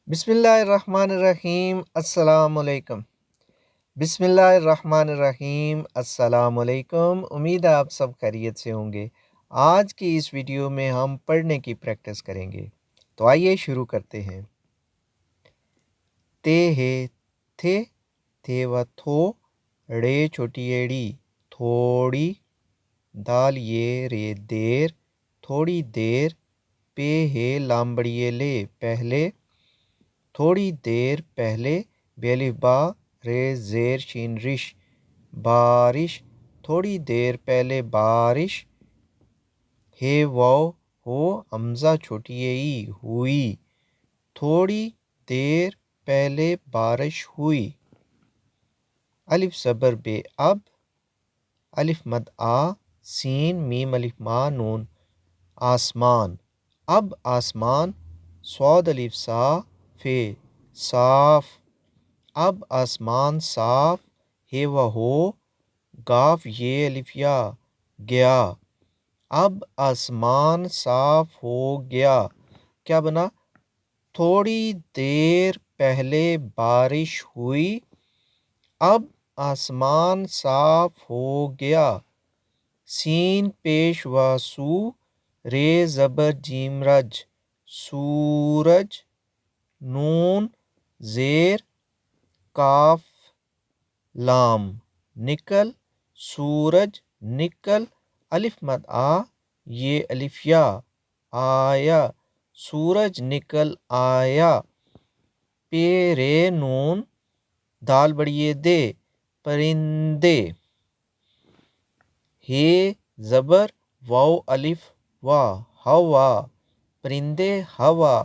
बिस्मिल्लाहिर्रहमानिर्रहीम अस्सलाम वालेकुम। बिस्मिल्लाहिर्रहमानिर्रहीम अस्सलाम वालेकुम। उम्मीद है आप सब खैरियत से होंगे। आज की इस वीडियो में हम पढ़ने की प्रैक्टिस करेंगे, तो आइए शुरू करते हैं। ते है थे व थो, रे छोटी एड़ी थोड़ी, दाल ये रे देर थोड़ी देर, पे है लामबड़िए ले पहले थोड़ी देर पहले, बेलिफ बा रे ज़ेर शीन रिश बारिश थोड़ी देर पहले बारिश, हे वाओ हो हमज़ा छोटी ई हुई थोड़ी देर पहले बारिश हुई। अलिफ ज़बर बे अब, अलिफ मद आ, सीन मीम अलिफ मा नून आसमान, अब आसमान, सौद अलिफ सा फे साफ, अब आसमान साफ, हे व हो गाफ ये अलिफिया गया, अब आसमान साफ हो गया। क्या बना? थोड़ी देर पहले बारिश हुई, अब आसमान साफ हो गया। सीन पेश व सू, रे ज़बर जीम रज सूरज, नून ज़ेर काफ लाम निकल, सूरज निकल, अलिफ मद आ ये अलिफिया आया, सूरज निकल आया। पे रे नून दाल बड़िए दे परिंदे, हे ज़बर वाओ अलिफ वा हवा परिंदे हवा,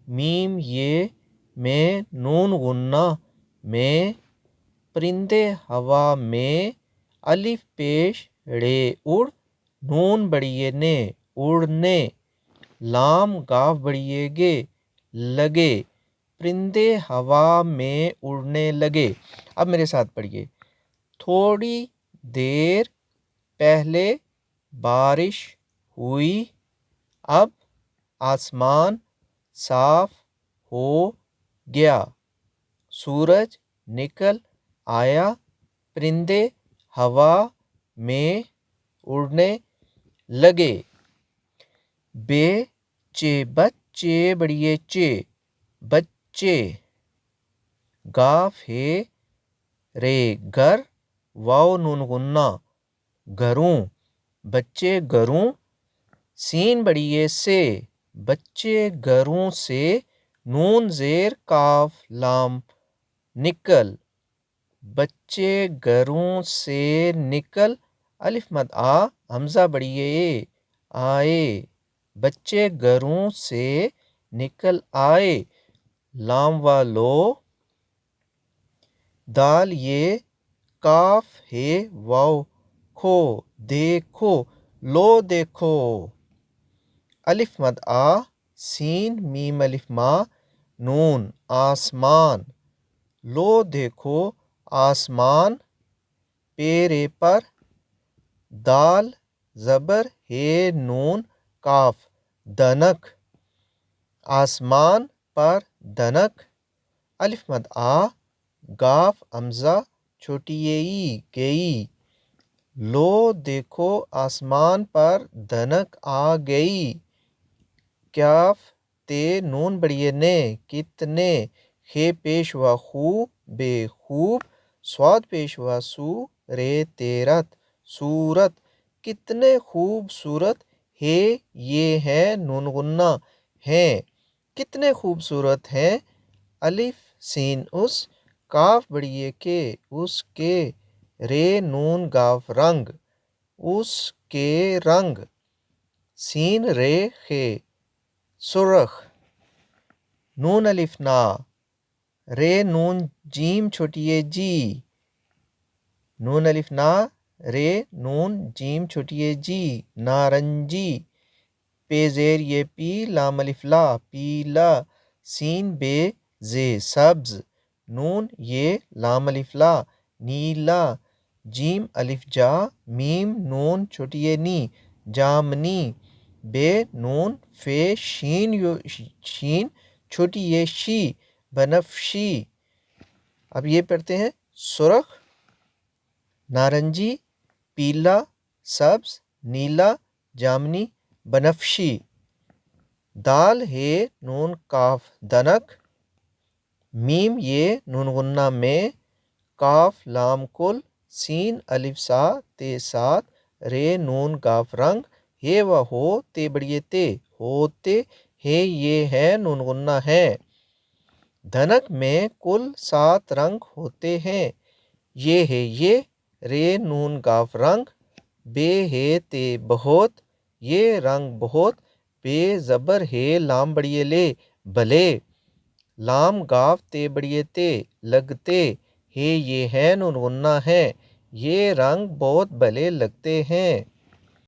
मीम ये में नून गुन्ना में परिंदे हवा में, अलिफ पेश रे उड़ नून बड़िए ने उड़ने, लाम गाफ बड़िए गे लगे परिंदे हवा में उड़ने लगे। अब मेरे साथ पढ़िए। थोड़ी देर पहले बारिश हुई, अब आसमान साफ हो गया, सूरज निकल आया, परिंदे हवा में उड़ने लगे। बे चे बच्चे बड़िए चे बच्चे, गाफ है रे घर वाओ नून गुन्ना घरों बच्चे घरों, सीन बड़िए से बच्चे घरों से, नून ज़ेर काफ लाम निकल बच्चे घरों से निकल, अलिफ मद आ हमज़ा बड़िए आए बच्चे घरों से निकल आए। लाम व लो, दाल ये काफ है वाओ खो देखो लो देखो, अलिफ मद आ सीन मीम अलिफ मा नून आसमान, लो देखो आसमान। पेरे पर, दाल ज़बर हे नून काफ दनक आसमान पर दनक, अलिफ मद आ गाफ हमज़ा छोटी ई गई, लो देखो आसमान पर दनक आ गई। क्याफ ते नून बड़िए ने कितने, खे पेश व खूब बेखूब, स्वाद पेश व सू रे तेरत सूरत, कितने खूबसूरत, हे ये है नून गुन्ना हैं, कितने खूबसूरत हैं, अलिफ सीन उस, काफ बड़िए के उसके, रे नून गाफ रंग उसके रंग, सीन रे खे सुरख, नून अलिफ ना, रे नून जीम छोटिए जी, नून अलिफ ना रे नून जीम छोटिए जी नारंजी। पे ज़ेर ये पी लाम अलिफ ला पीला, सीन बे जे सब्ज, नून ये लाम अलिफ ला नीला, जीम अलिफ जा मीम नून छोटिए नी जामनी, बे नून फे शीन शीन छोटी ये शी बनफशी। अब ये पढ़ते हैं सुरख, नारंगी, पीला, सब्ज, नीला, जामनी, बनफशी। दाल है नून काफ दनक, मीम ये नून गुन्ना में, काफ लाम कुल, सीन अलिफ सा ते सात, रे नून गाफ रंग, हे व हो ते बड़िए ते, होते, हे ये है नून गुन्ना है। धनक में कुल 7 रंग होते हैं। ये है ये, रे नून गाफ रंग, बे है ते बहुत, ये रंग बहुत, बे ज़बर है लाम बड़िए ले भले, लाम गाफ ते बड़िए ते लगते, हे ये है नून गुन्ना है, ये रंग बहुत भले लगते हैं।